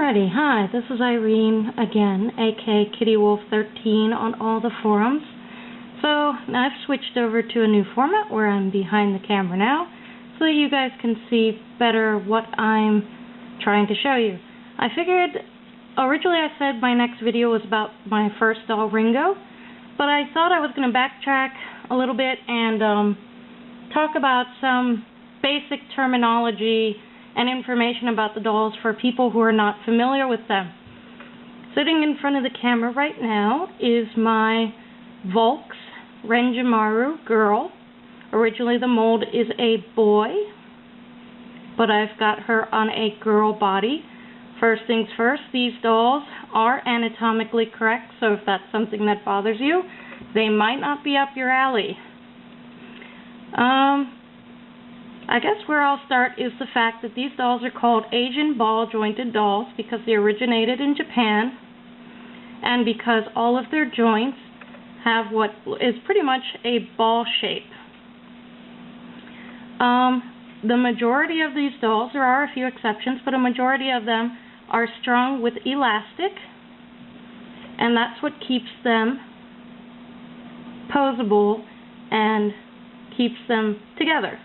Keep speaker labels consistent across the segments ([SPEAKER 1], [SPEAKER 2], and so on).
[SPEAKER 1] Alrighty, hi, this is Irene again, aka KittyWolf13 on all the forums. So, now I've switched over to a new format where I'm behind the camera now, so that you guys can see better what I'm trying to show you. I figured, originally I said my next video was about my first doll, Ringo, but I thought I was going to backtrack a little bit and talk about some basic terminology and information about the dolls for people who are not familiar with them. Sitting in front of the camera right now is my Volks Rengemaru girl. Originally the mold is a boy, but I've got her on a girl body. First things first, these dolls are anatomically correct, so if that's something that bothers you, they might not be up your alley. I guess where I'll start is the fact that these dolls are called Asian ball jointed dolls because they originated in Japan and because all of their joints have what is pretty much a ball shape. The majority of these dolls, there are a few exceptions, but a majority of them are strung with elastic, and that's what keeps them posable and keeps them together.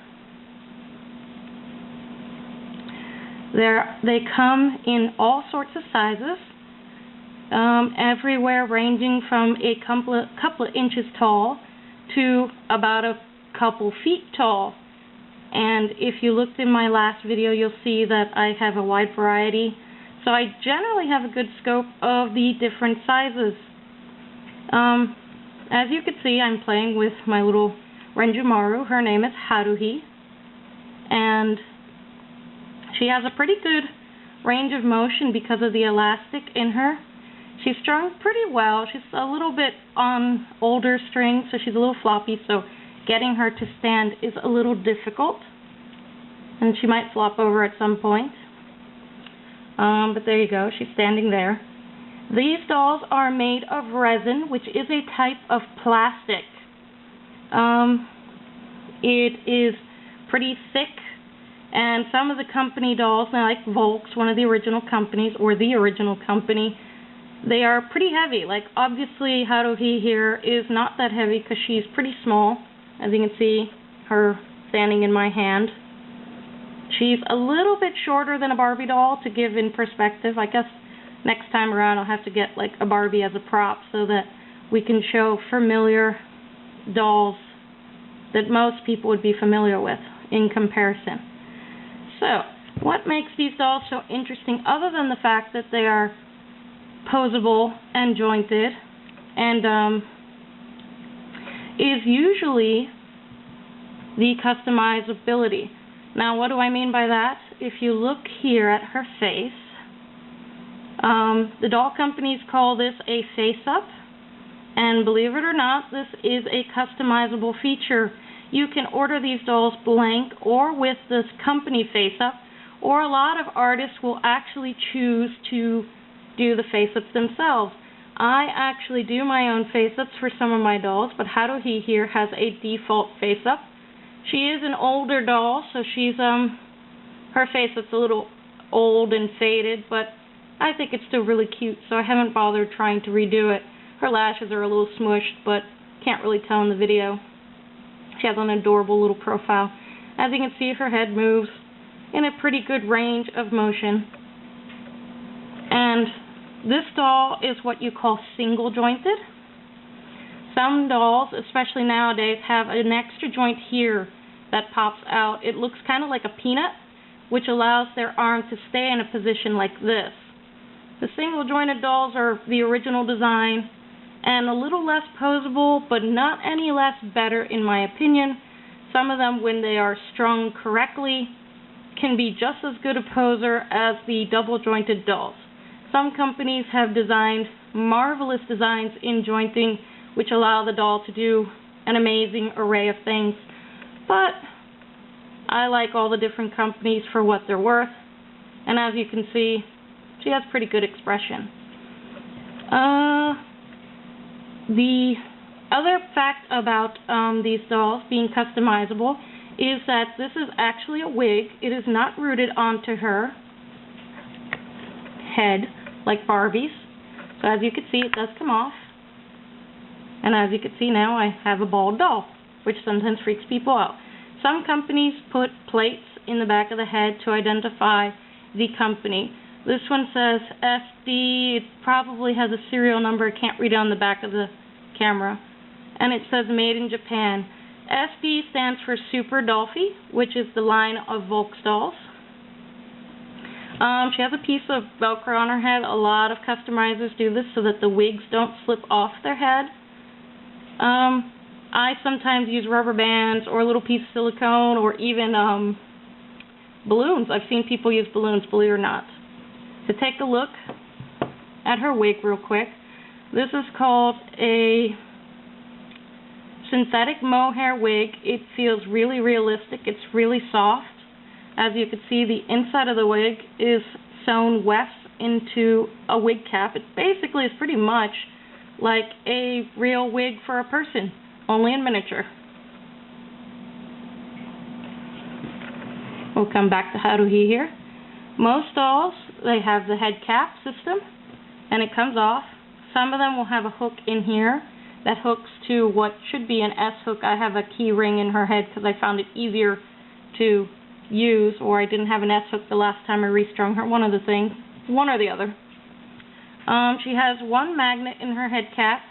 [SPEAKER 1] They come in all sorts of sizes, everywhere ranging from a couple of inches tall to about a couple feet tall. And if you looked in my last video, you'll see that I have a wide variety. So I generally have a good scope of the different sizes. As you can see, I'm playing with my little Rengemaru. Her name is Haruhi, and she has a pretty good range of motion because of the elastic in her. She's strung pretty well. She's a little bit on older strings, so she's a little floppy, so getting her to stand is a little difficult. And she might flop over at some point. But there you go, she's standing there. These dolls are made of resin, which is a type of plastic. It is pretty thick. And some of the company dolls, like Volks, one of the original companies, or the original company, they are pretty heavy. Like, obviously, Haruhi here is not that heavy because she's pretty small. As you can see, her standing in my hand. She's a little bit shorter than a Barbie doll to give in perspective. I guess next time around I'll have to get, like, a Barbie as a prop so that we can show familiar dolls that most people would be familiar with in comparison. So, what makes these dolls so interesting, other than the fact that they are posable and jointed, and is usually the customizability. Now, what do I mean by that? If you look here at her face, the doll companies call this a face-up, and believe it or not, this is a customizable feature. You can order these dolls blank or with this company face-up, or a lot of artists will actually choose to do the face-ups themselves. I actually do my own face-ups for some of my dolls, but Haruhi here has a default face-up. She is an older doll, so she's, her face-up's a little old and faded, but I think it's still really cute, so I haven't bothered trying to redo it. Her lashes are a little smushed, but can't really tell in the video. She has an adorable little profile. As you can see, her head moves in a pretty good range of motion. And this doll is what you call single jointed. Some dolls, especially nowadays, have an extra joint here that pops out. It looks kind of like a peanut, which allows their arm to stay in a position like this. The single jointed dolls are the original design, and a little less posable, but not any less better in my opinion. Some of them, when they are strung correctly, can be just as good a poser as the double jointed dolls. Some companies have designed marvelous designs in jointing, which allow the doll to do an amazing array of things, but I like all the different companies for what they're worth, and as you can see, she has pretty good expression. The other fact about these dolls being customizable is that this is actually a wig. It is not rooted onto her. head like Barbie's. So as you can see, it does come off. And as you can see now, I have a bald doll, which sometimes freaks people out. Some companies put plates in the back of the head to identify the company. This one says SD. It probably has a serial number. I can't read it on the back of the camera. And it says made in Japan. SD stands for Super Dolphy, which is the line of Volks dolls. She has a piece of Velcro on her head. A lot of customizers do this so that the wigs don't slip off their head. I sometimes use rubber bands or a little piece of silicone or even balloons. I've seen people use balloons, believe it or not. To take a look at her wig real quick, this is called a synthetic mohair wig. It feels really realistic. It's really soft. As you can see, the inside of the wig is sewn west into a wig cap. It basically is pretty much like a real wig for a person, only in miniature. We'll come back to Haruhi here. Most dolls, they have the head cap system, and it comes off. Some of them will have a hook in here that hooks to what should be an S hook. I have a key ring in her head because I found it easier to use, or I didn't have an S hook the last time I restrung her. One of the things, one or the other. She has one magnet in her head cap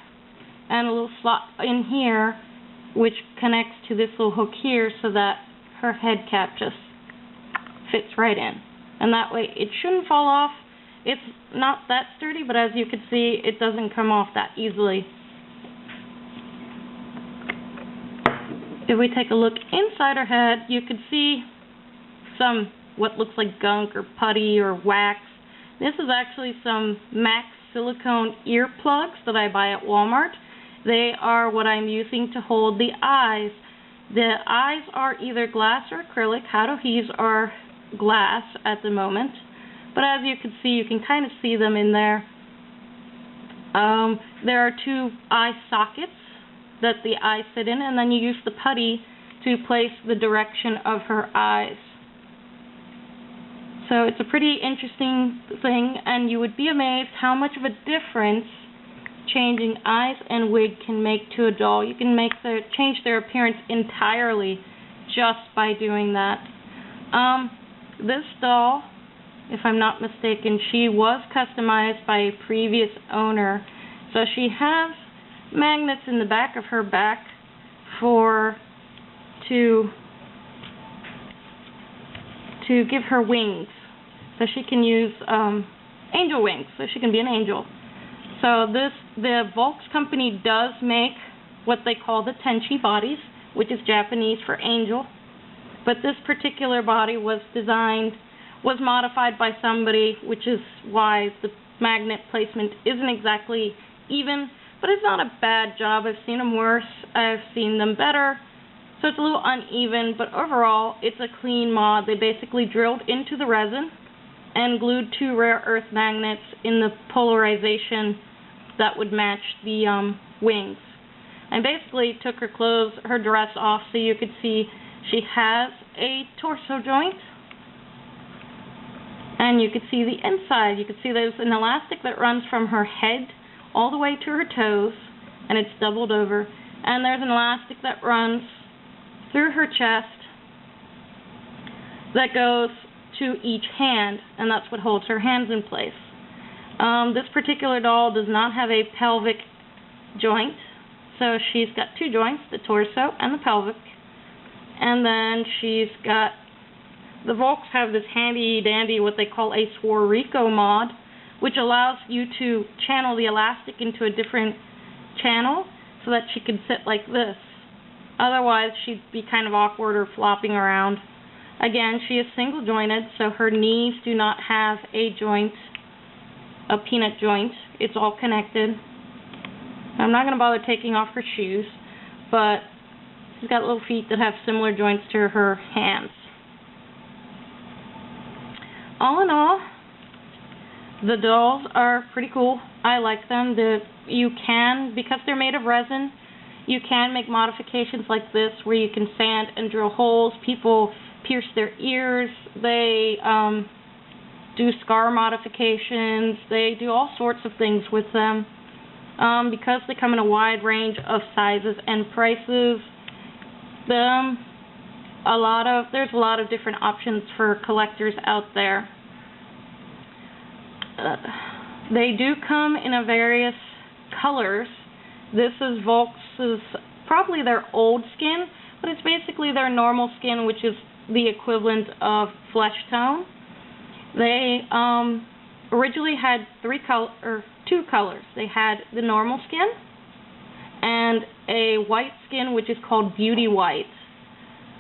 [SPEAKER 1] and a little slot in here which connects to this little hook here so that her head cap just fits right in. And that way it shouldn't fall off. It's not that sturdy, but as you can see, it doesn't come off that easily. If we take a look inside her head, you can see some what looks like gunk or putty or wax. This is actually some Max silicone earplugs that I buy at Walmart. They are what I'm using to hold the eyes. The eyes are either glass or acrylic. Haruhi's are glass at the moment. But as you can see, you can kind of see them in there. There are two eye sockets that the eyes sit in, and then you use the putty to place the direction of her eyes. So it's a pretty interesting thing, and you would be amazed how much of a difference changing eyes and wig can make to a doll. You can change their appearance entirely just by doing that. This doll, if I'm not mistaken, she was customized by a previous owner. So she has magnets in the back of her back to give her wings. So she can use angel wings, so she can be an angel. So the Volks company does make what they call the tenchi bodies, which is Japanese for angel. But this particular body was modified by somebody, which is why the magnet placement isn't exactly even, but it's not a bad job. I've seen them worse, I've seen them better. So it's a little uneven, but overall it's a clean mod. They basically drilled into the resin and glued two rare earth magnets in the polarization that would match the wings. And basically took her clothes, her dress off, so you could see she has a torso joint. And you could see the inside. You could see there's an elastic that runs from her head all the way to her toes, and it's doubled over. And there's an elastic that runs through her chest that goes to each hand, and that's what holds her hands in place. This particular doll does not have a pelvic joint, so she's got two joints, the torso and the pelvic. And then she's got, the Volks have this handy dandy what they call a Swarrico mod, which allows you to channel the elastic into a different channel so that she can sit like this. Otherwise she'd be kind of awkward or flopping around. Again, she is single jointed, so her knees do not have a joint, a peanut joint. It's all connected. I'm not going to bother taking off her shoes, but she's got little feet that have similar joints to her hands. All in all, the dolls are pretty cool. I like them. You can, because they're made of resin, you can make modifications like this where you can sand and drill holes. People pierce their ears. They do scar modifications. They do all sorts of things with them. Because they come in a wide range of sizes and prices, there's a lot of different options for collectors out there. They do come in a various colors. This is Volks' probably their old skin, but it's basically their normal skin, which is the equivalent of flesh tone. They originally had two colors. They had the normal skin and a white skin, which is called Beauty White.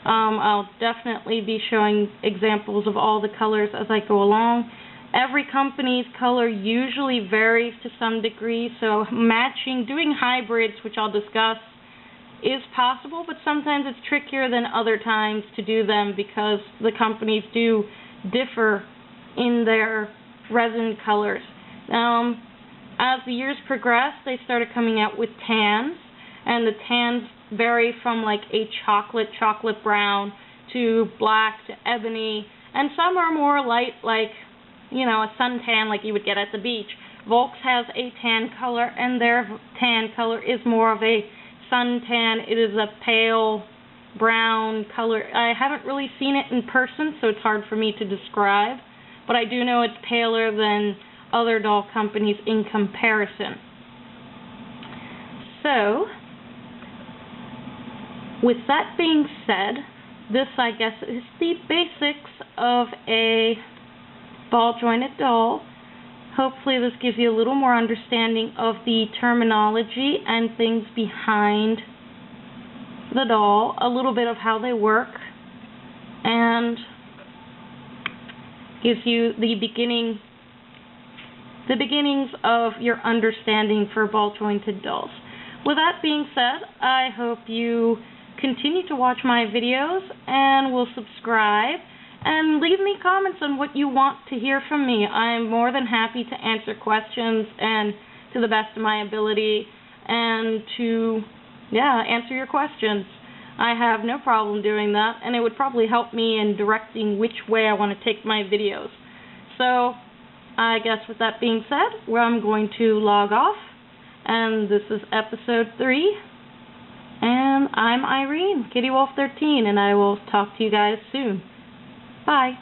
[SPEAKER 1] I'll definitely be showing examples of all the colors as I go along. Every company's color usually varies to some degree, so doing hybrids, which I'll discuss, is possible, but sometimes it's trickier than other times to do them because the companies do differ in their resin colors. As the years progressed, they started coming out with tans, and the tans vary from like a chocolate brown to black to ebony, and some are more light, like, you know, a suntan like you would get at the beach. Volks has a tan color, and their tan color is more of a suntan. It is a pale brown color. I haven't really seen it in person, so it's hard for me to describe, but I do know it's paler than other doll companies in comparison. So, with that being said, this, I guess, is the basics of a ball-jointed doll. Hopefully this gives you a little more understanding of the terminology and things behind the doll, a little bit of how they work, and gives you the beginnings of your understanding for ball-jointed dolls. With that being said, I hope you continue to watch my videos and will subscribe and leave me comments on what you want to hear from me. I'm more than happy to answer questions and to the best of my ability and to answer your questions. I have no problem doing that, and it would probably help me in directing which way I want to take my videos. So I guess with that being said, I'm going to log off, and this is episode 3, and I'm Irene, Kitty Wolf 13, and I will talk to you guys soon. Bye.